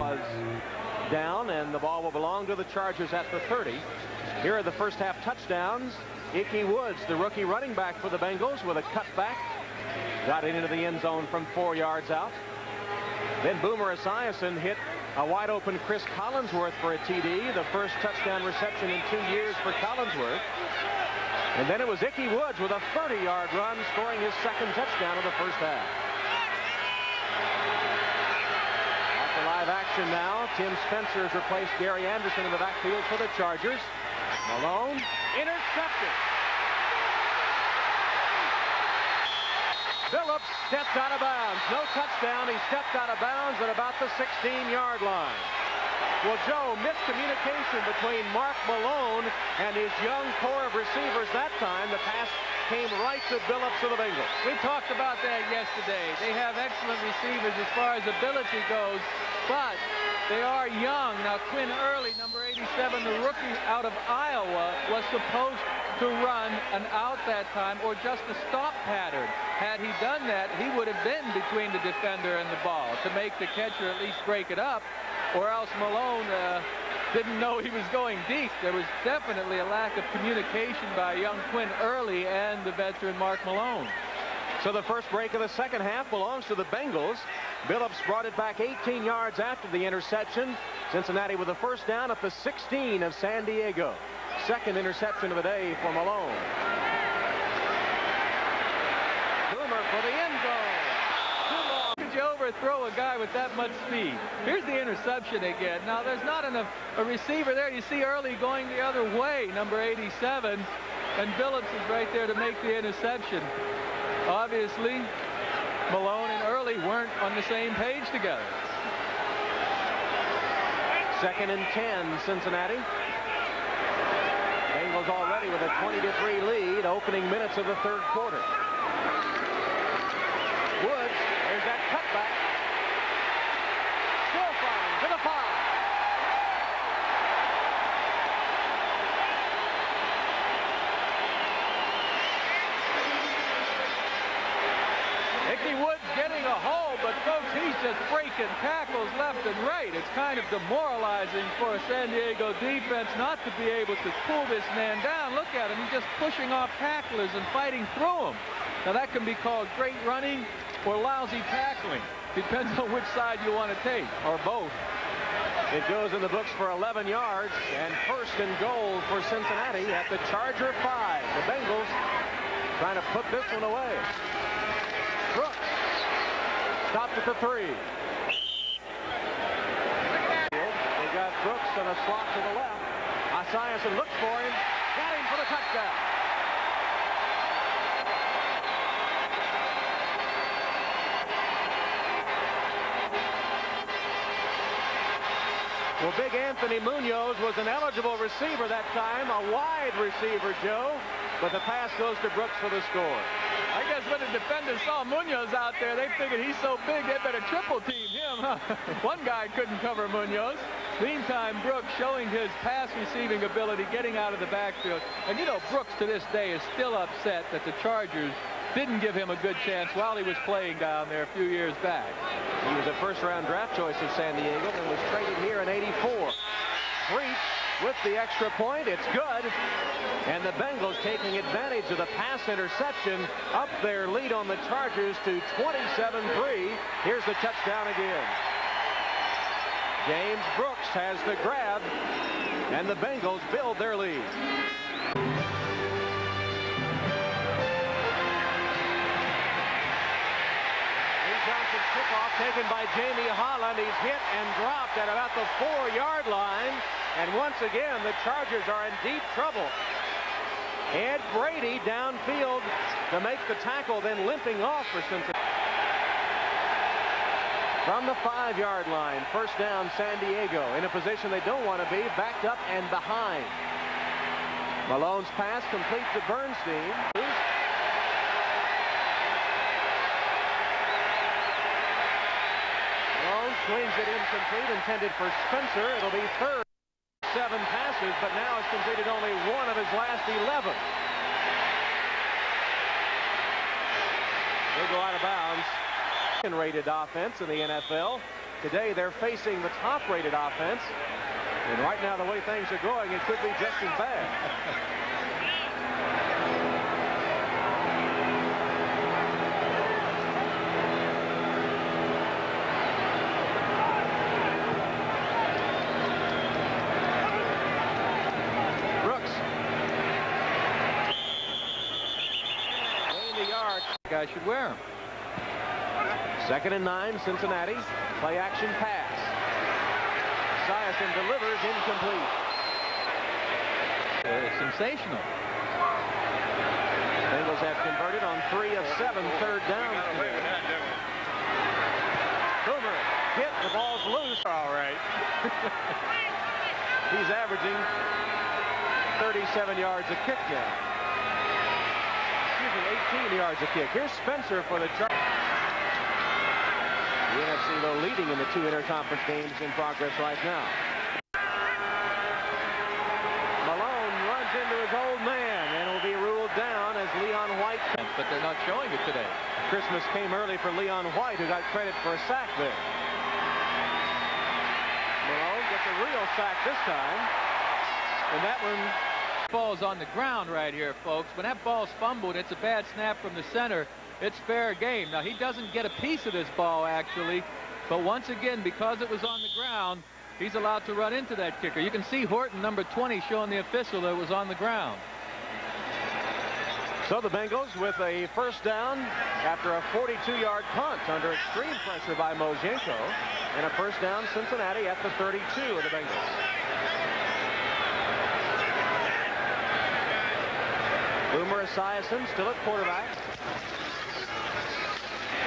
was down, and the ball will belong to the Chargers at the 30. Here are the first half touchdowns. Ickey Woods, the rookie running back for the Bengals, with a cutback. Got it into the end zone from 4 yards out. Then Boomer Esiason hit a wide-open Chris Collinsworth for a TD, the first touchdown reception in 2 years for Collinsworth. And then it was Ickey Woods with a 30-yard run, scoring his second touchdown of the first half. After live action now, Tim Spencer has replaced Gary Anderson in the backfield for the Chargers. Malone, intercepted. Phillips stepped out of bounds. No touchdown. He stepped out of bounds at about the 16-yard line. Well, Joe, miscommunication between Mark Malone and his young core of receivers that time. The pass came right to Phillips of the Bengals. We talked about that yesterday. They have excellent receivers as far as ability goes, but they are young. Now, Quinn Early, number 87, the rookie out of Iowa, was supposed to run an out that time or just a stop pattern. Had he done that, he would have been between the defender and the ball to make the catcher at least break it up, or else Malone didn't know he was going deep. There was definitely a lack of communication by young Quinn Early and the veteran Mark Malone. So the first break of the second half belongs to the Bengals. Phillips brought it back 18 yards after the interception. Cincinnati with a first down at the 16 of San Diego. Second interception of the day for Malone. Boomer for the end zone. Too long. Could you overthrow a guy with that much speed? Here's the interception again. Now, there's not enough a receiver there. You see Early going the other way, number 87, and Phillips is right there to make the interception. Obviously, Malone and Early weren't on the same page together. Second and 10, Cincinnati. Bengals already with a 20-3 lead, opening minutes of the third quarter. Woods, there's that cutback. Still flying to the 5. Ickey Woods getting a hold, but folks, he's just breaking tackles left and right. It's kind of demoralizing for a San Diego defense not to be able to pull this man down. Look at him. He's just pushing off tacklers and fighting through them. Now, that can be called great running or lousy tackling. Depends on which side you want to take. Or both. It goes in the books for 11 yards, and first and goal for Cincinnati at the Charger 5. The Bengals trying to put this one away. Brooks stopped at the 3. They got Brooks on a slot to the left. Esiason looks for him. Got him for the touchdown. Well, Big Anthony Munoz was an eligible receiver that time, a wide receiver, Joe, but the pass goes to Brooks for the score. I guess when the defenders saw Munoz out there, they figured he's so big they better triple team him. Huh? One guy couldn't cover Munoz. Meantime, Brooks showing his pass receiving ability, getting out of the backfield. And you know, Brooks to this day is still upset that the Chargers didn't give him a good chance while he was playing down there a few years back. He was a first-round draft choice of San Diego and was traded here in '84. Breach with the extra point. It's good. And the Bengals taking advantage of the pass interception, up their lead on the Chargers to 27-3. Here's the touchdown again. James Brooks has the grab, and the Bengals build their lead. Johnson's kickoff taken by Jamie Holland. He's hit and dropped at about the 4-yard line. And once again, the Chargers are in deep trouble. Ed Brady downfield to make the tackle, then limping off for Cincinnati. From the 5-yard line, first down San Diego, in a position they don't want to be, backed up and behind. Malone's pass complete to Bernstein. Malone swings it incomplete, intended for Spencer. It'll be third. 7 passes, but now has completed only 1 of his last 11. They go out of bounds. Rated offense in the NFL. Today they're facing the top-rated offense. And right now, the way things are going, it could be just as bad. Brooks. Gain the yard. Guy should wear them. 2nd and 9, Cincinnati. Play action pass. Esiason delivers incomplete. Sensational. Bengals have converted on 3 of 7 third downs today. Boomer hit. The ball's loose. All right. He's averaging 37 yards a kick now. Excuse me, 18 yards a kick. Here's Spencer for the Chargers. The NFC, though, leading in the 2 interconference games in progress right now. Malone runs into his old man and will be ruled down as Leon White. But they're not showing it today. Christmas came early for Leon White, who got credit for a sack there. Malone gets a real sack this time. And that one... Ball's on the ground right here, folks. When that ball's fumbled, it's a bad snap from the center. It's fair game. Now, he doesn't get a piece of this ball, actually. But once again, because it was on the ground, he's allowed to run into that kicker. You can see Horton, number 20, showing the official that it was on the ground. So the Bengals with a first down after a 42-yard punt under extreme pressure by Mojenko. And a first down, Cincinnati at the 32 of the Bengals. Boomer Esiason still at quarterback.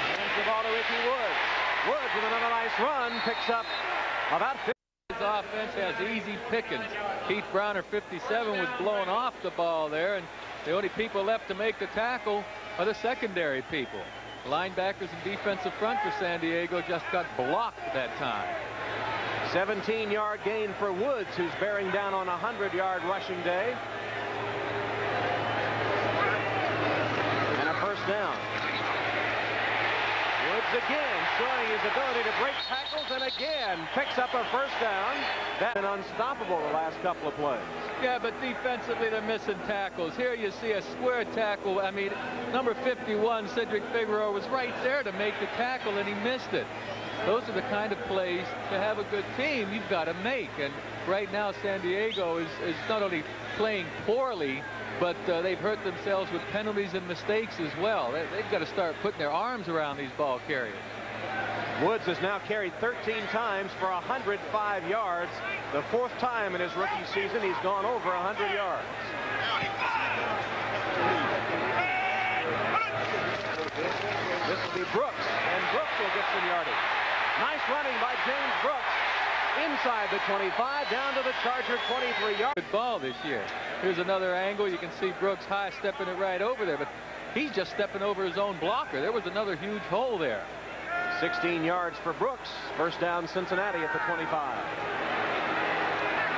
Hands the ball to Ickey Woods. Woods with another nice run. Picks up about 50. His offense has easy pickings. Keith Browner, 57, was blowing off the ball there, and the only people left to make the tackle are the secondary people. Linebackers and defensive front for San Diego just got blocked that time. 17-yard gain for Woods, who's bearing down on a 100-yard rushing day. And a first down. Woods again showing his ability to break tackles, and again picks up a first down. That's been unstoppable the last couple of plays. Yeah, but defensively they're missing tackles. Here you see a square tackle. I mean, number 51, Cedric Figueroa, was right there to make the tackle, and he missed it. Those are the kind of plays to have a good team you've got to make. And right now San Diego is not only playing poorly, but they've hurt themselves with penalties and mistakes as well. They've got to start putting their arms around these ball carriers. Woods has now carried 13 times for 105 yards. The 4th time in his rookie season he's gone over 100 yards. This will be Brooks, and Brooks will get some yardage. Nice running by James Brooks. Inside the 25, down to the Charger 23-yard. Good ball this year. Here's another angle. You can see Brooks high stepping it right over there, but he's just stepping over his own blocker. There was another huge hole there. 16 yards for Brooks. First down, Cincinnati at the 25.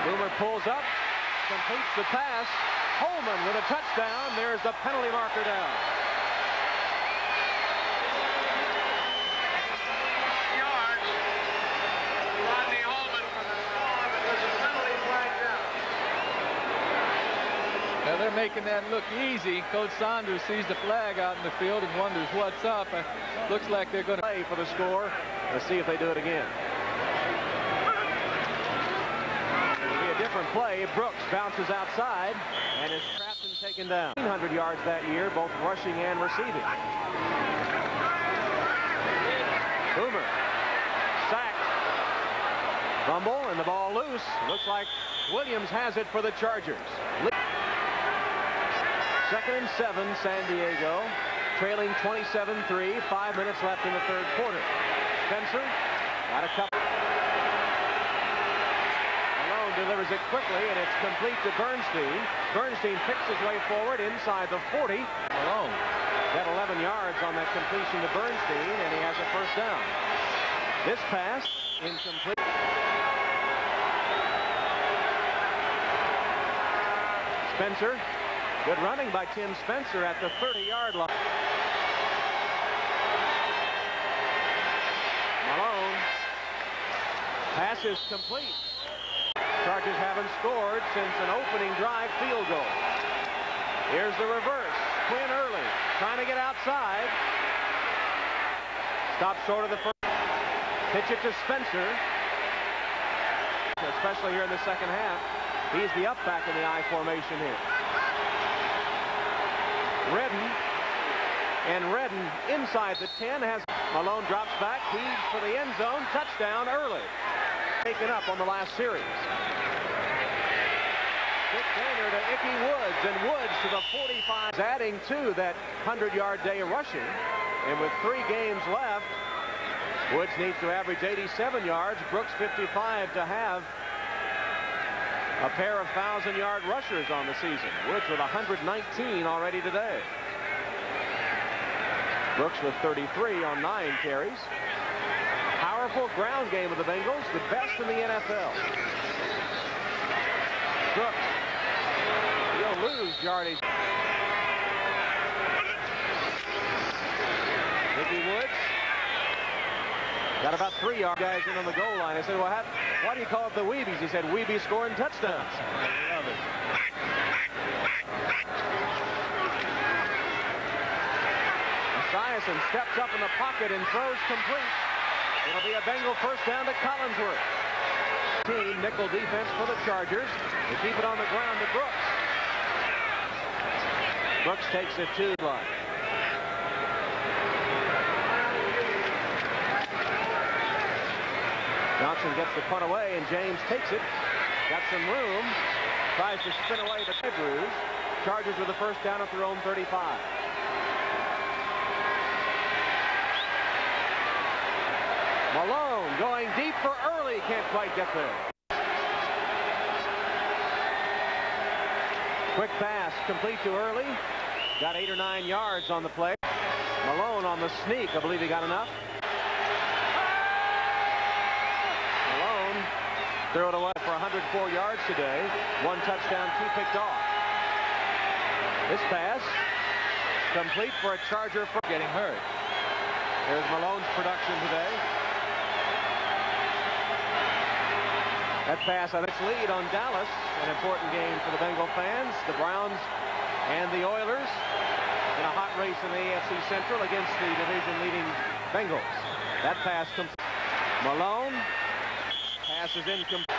Boomer pulls up, completes the pass. Holman with a touchdown. There's the penalty marker down. Now they're making that look easy. Coach Saunders sees the flag out in the field and wonders what's up. Looks like they're going to play for the score. Let's see if they do it again. It'll be a different play. Brooks bounces outside and is trapped and taken down. 100 yards that year, both rushing and receiving. Boomer sacked. Fumble and the ball loose. Looks like Williams has it for the Chargers. 2nd and 7, San Diego, trailing 27-3, 5 minutes left in the 3rd quarter. Spencer got a couple. Malone delivers it quickly, and it's complete to Bernstein. Bernstein picks his way forward inside the 40. Malone got 11 yards on that completion to Bernstein, and he has a first down. This pass incomplete. Spencer. Good running by Tim Spencer at the 30-yard line. Malone Pass is complete. Chargers haven't scored since an opening drive field goal. Here's the reverse. Quinn early, trying to get outside. Stops short of the first. Pitch it to Spencer. Especially here in the second half. He's the up back in the I formation here. Redden. And Redden inside the 10 has Malone drops back, heaves for the end zone, touchdown early. Taken up on the last series. Quick gainer to Ickey Woods, and Woods to the 45. Adding to that 100-yard day rushing, and with 3 games left, Woods needs to average 87 yards. Brooks 55 to have a pair of 1,000-yard rushers on the season. Woods with 119 already today. Brooks with 33 on 9 carries. Powerful ground game of the Bengals, the best in the NFL. Brooks, he'll lose yardage. Ickey Woods got about 3 yards guys in on the goal line. I said, well, why do you call it the Weebies? He said, Weebies scoring touchdowns. I love it. Esiason steps up in the pocket and throws complete. It'll be a Bengal first down to Collinsworth. Team nickel defense for the Chargers. They keep it on the ground to Brooks. Brooks takes it to the line. Johnson gets the punt away, and James takes it. Got some room. Tries to spin away the Hebrews. Chargers with the first down at their own 35. Malone going deep for Early. Can't quite get there. Quick pass complete to Early. Got 8 or 9 yards on the play. Malone on the sneak. I believe he got enough. Malone threw it away for 104 yards today. 1 touchdown, 2 picked off. This pass complete for a Charger for getting hurt. There's Malone's production today. That pass on its lead on Dallas. An important game for the Bengal fans. The Browns and the Oilers in a hot race in the AFC Central against the division-leading Bengals. That pass comes. Malone. Pass is incomplete.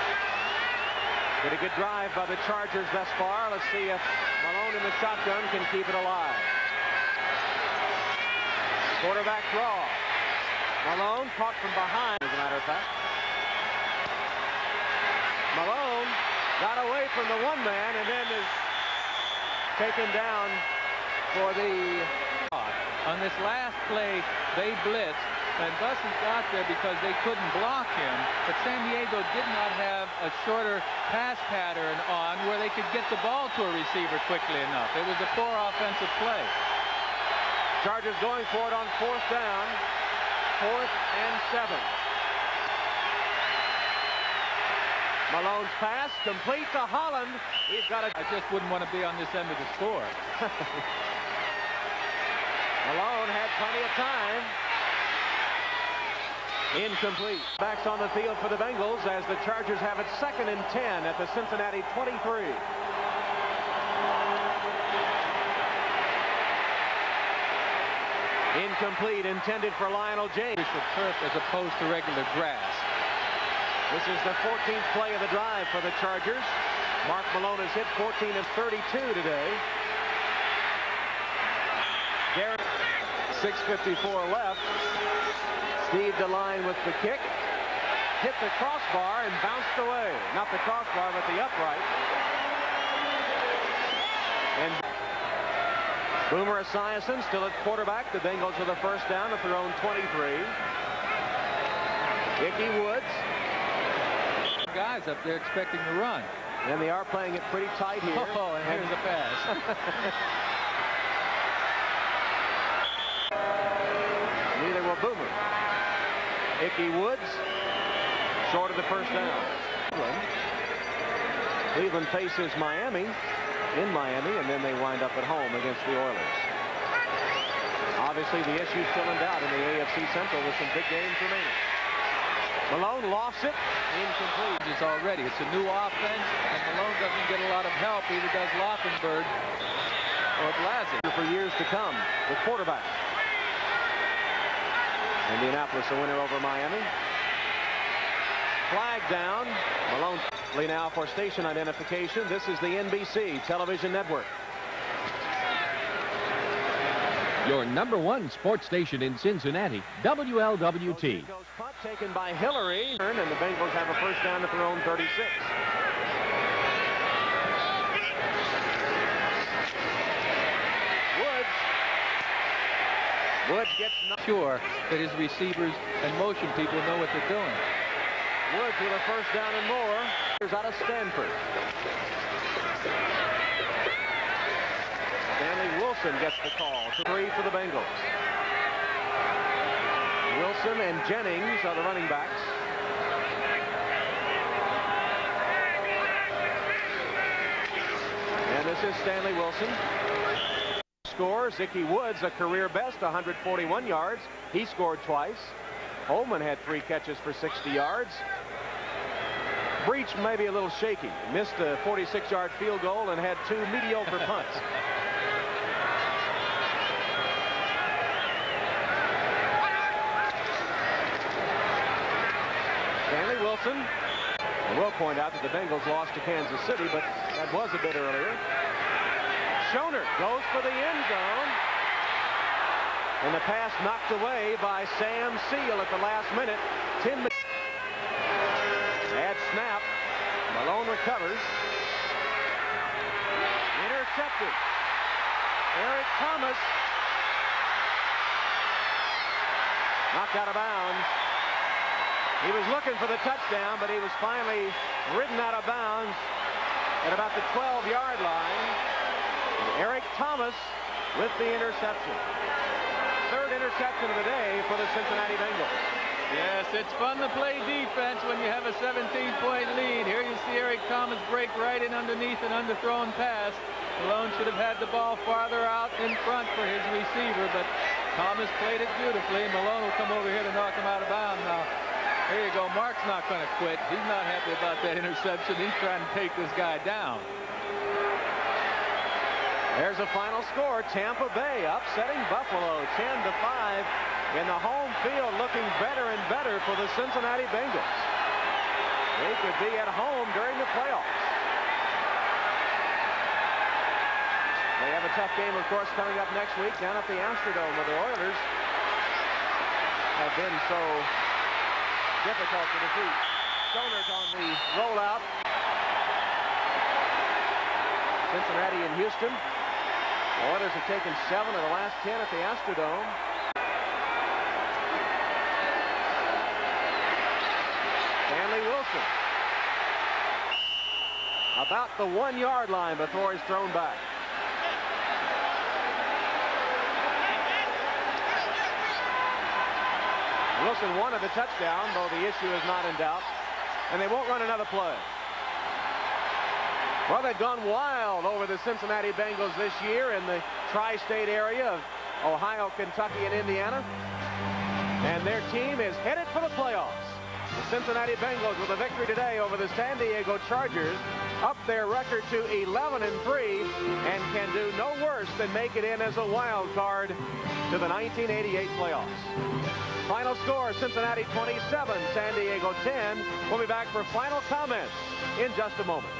Did a good drive by the Chargers thus far. Let's see if Malone in the shotgun can keep it alive. Quarterback draw. Malone caught from behind, as a matter of fact. Malone got away from the one man and then is taken down for the... On this last play, they blitzed, and Bussey got there because they couldn't block him, but San Diego did not have a shorter pass pattern on where they could get the ball to a receiver quickly enough. It was a poor offensive play. Chargers going for it on 4th down, 4th and 7. Malone's pass complete to Holland. He's got it. I just wouldn't want to be on this end of the score. Malone had plenty of time. Incomplete. Backs on the field for the Bengals as the Chargers have it 2nd and 10 at the Cincinnati 23. Incomplete, intended for Lionel James. It's a turf as opposed to regular grass. This is the 14th play of the drive for the Chargers. Mark Malone has hit 14 of 32 today. Garrett, 6:54 left. Steve DeLine with the kick. Hit the crossbar and bounced away. Not the crossbar, but the upright. And Boomer Esiason still at quarterback. The Bengals with the first down at their own 23. Ickey Woods. Guys up there expecting to run. And they are playing it pretty tight here. Oh, and here's the pass. Neither will Boomer. Ickey Woods short of the first down. Cleveland faces Miami in Miami, and then they wind up at home against the Oilers. Obviously, the issue still in doubt in the AFC Central with some big games remaining. Malone lofts it. Incomplete. It's already. It's a new offense, and Malone doesn't get a lot of help. Either does Laufenberg or Blazek. For years to come, the quarterback. Indianapolis a winner over Miami. Flag down. Malone now for station identification. This is the NBC television network. Your #1 sports station in Cincinnati, WLWT. Punt taken by Hillary, and the Bengals have a first down at their own 36. Woods gets sure that his receivers and motion people know what they're doing. Woods with a first down and more. Here's out of Stanford. Stanley Wilson gets the call. 3 for the Bengals. Wilson and Jennings are the running backs. And this is Stanley Wilson. Scores. Ickey Woods, a career best, 141 yards. He scored twice. Holman had 3 catches for 60 yards. Breach maybe a little shaky. Missed a 46-yard field goal and had 2 mediocre punts. Stanley Wilson. I will point out that the Bengals lost to Kansas City, but that was a bit earlier. Schoner goes for the end zone. And the pass knocked away by Sam Seal at the last minute. Bad snap. Malone recovers. Intercepted. Eric Thomas. Knocked out of bounds. He was looking for the touchdown, but he was finally ridden out of bounds at about the 12-yard line. Eric Thomas with the interception. 3rd interception of the day for the Cincinnati Bengals. Yes, it's fun to play defense when you have a 17-point lead. Here you see Eric Thomas break right in underneath an underthrown pass. Malone should have had the ball farther out in front for his receiver, but Thomas played it beautifully. Malone will come over here to knock him out of bounds now. There you go. Mark's not going to quit. He's not happy about that interception. He's trying to take this guy down. There's a final score. Tampa Bay upsetting Buffalo 10-5 in the home field, looking better and better for the Cincinnati Bengals. They could be at home during the playoffs. They have a tough game, of course, coming up next week down at the Astrodome, where the Oilers have been so difficult to defeat. Stoner's on the rollout. Cincinnati and Houston. The Oilers have taken 7 of the last 10 at the Astrodome. Stanley Wilson. About the 1-yard line before he's thrown back. Wilson wanted the touchdown, though the issue is not in doubt. And they won't run another play. Well, they've gone wild over the Cincinnati Bengals this year in the tri-state area of Ohio, Kentucky, and Indiana. And their team is headed for the playoffs. The Cincinnati Bengals with a victory today over the San Diego Chargers up their record to 11-3 and can do no worse than make it in as a wild card to the 1988 playoffs. Final score, Cincinnati 27, San Diego 10. We'll be back for final comments in just a moment.